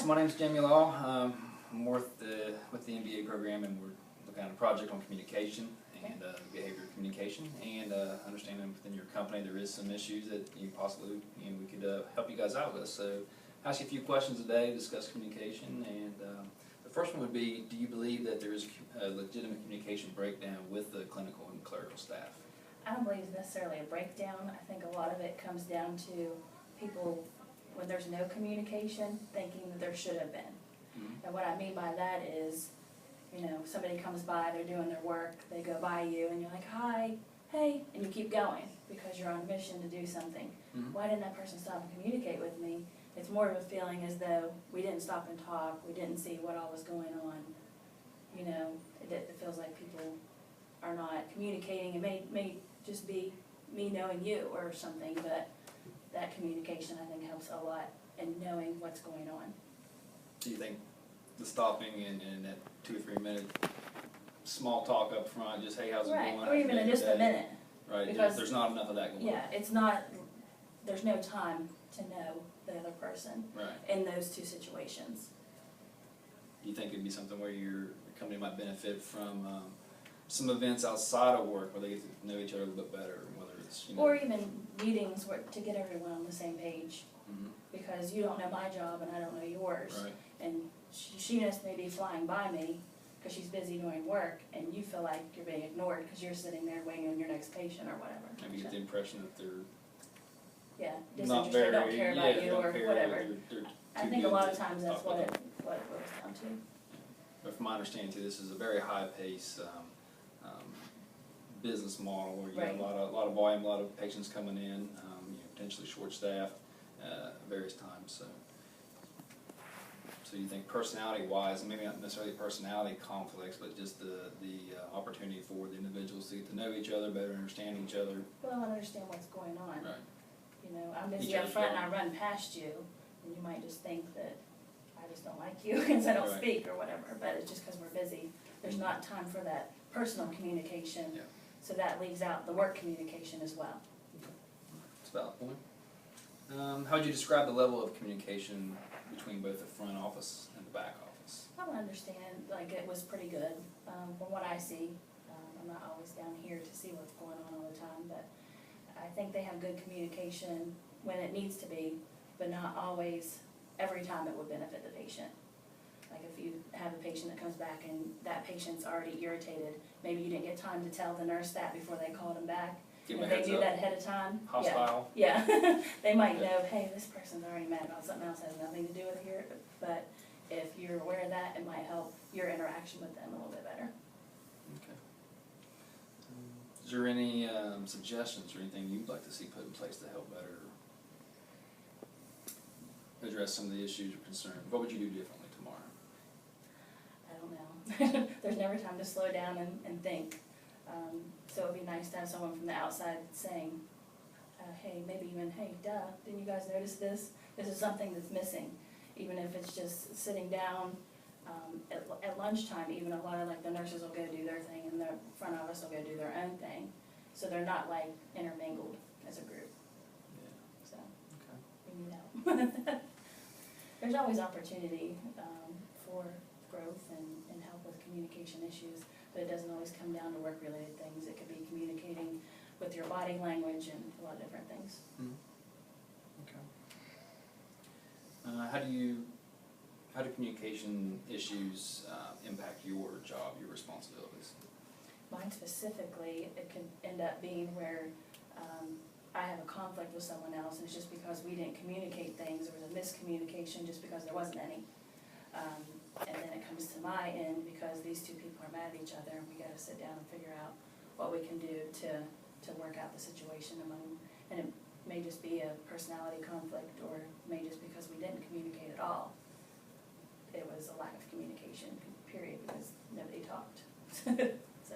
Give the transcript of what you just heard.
So my name is Jamie Law. I'm with the MBA program, and we're looking at a project on communication and behavioral communication, and understanding within your company there is some issues that you possibly we could help you guys out with. So ask you a few questions today, discuss communication, and the first one would be: do you believe that there is a legitimate communication breakdown with the clinical and clerical staff? I don't believe it's necessarily a breakdown. I think a lot of it comes down to people, when there's no communication, thinking that there should have been. Mm-hmm. And what I mean by that is, you know, somebody comes by, they're doing their work, they go by you, and you're like, hi, hey, and you keep going because you're on a mission to do something. Mm-hmm. Why didn't that person stop and communicate with me? It's more of a feeling as though we didn't stop and talk, we didn't see what all was going on. You know, it feels like people are not communicating. It may just be me knowing you or something, but that communication, I think, helps a lot in knowing what's going on. Do you think the stopping and that 2 or 3 minute small talk up front, just hey, how's it Right, going? or even in just a minute. Right, Because there's not enough of that going on. Yeah, it's not, there's no time to know the other person Right. in those two situations. Do you think it'd be something where your company might benefit from some events outside of work where they get to know each other a little bit better, whether it's, you know... Or even meetings where, to get everyone on the same page. Mm-hmm. Because you don't know my job and I don't know yours. Right. And she just may be flying by me because she's busy doing work, and you feel like you're being ignored because you're sitting there waiting on your next patient or whatever. Maybe you get the impression that they're Yeah, not disinterested, very... don't care about yeah, you don't or care, whatever. they're I too think a good lot of to times that's talk what with it them. boils down to. But from my understanding too, this is a very high pace business model where you Right. have a lot of volume, a lot of patients coming in, you know, potentially short staffed at various times. So you think personality wise, and maybe not necessarily personality conflicts, but just the opportunity for the individuals to get to know each other better, understand each other. Well, I understand what's going on. Right. You know, I'm busy Each up other's front and I job. run past you, and you might just think that I just don't like you because I don't Right. speak or whatever, but it's just because we're busy. There's not time for that personal communication, Yeah. so that leaves out the work communication as well. That's a valid point. How would you describe the level of communication between both the front office and the back office? I would understand, like, it was pretty good, from what I see. I'm not always down here to see what's going on all the time, but I think they have good communication when it needs to be, but not always every time it would benefit the patient. Like if you have a patient that comes back and that patient's already irritated, maybe you didn't get time to tell the nurse that before they called him back. Give If them a they heads do up. that ahead of time, Hostile. yeah, they might Yeah. know, hey, this person's already mad about something else, has nothing to do with here, but if you're aware of that, it might help your interaction with them a little bit better. Okay. Is there any suggestions or anything you'd like to see put in place to help better address some of the issues or concerns? What would you do differently tomorrow? I don't know. There's never time to slow down and think. So it'd be nice to have someone from the outside saying, hey, maybe even, hey, duh, didn't you guys notice this? This is something that's missing. Even if it's just sitting down at lunchtime, even a lot of like the nurses will go do their thing and the front office will go do their own thing. So they're not like intermingled as a group. Yeah. So Okay. we need help. There's always opportunity for growth and help with communication issues, but it doesn't always come down to work-related things. It could be communicating with your body language and a lot of different things. Mm-hmm. Okay. How do communication issues impact your job, your responsibilities? Mine specifically, it could end up being where I have a conflict with someone else, and it's just because we didn't communicate things. There was a miscommunication just because there wasn't any. And then it comes to my end because these two people are mad at each other, and we got to sit down and figure out what we can do to work out the situation among. And it may just be a personality conflict, or it may just because we didn't communicate at all. It was a lack of communication, period, because nobody talked. So.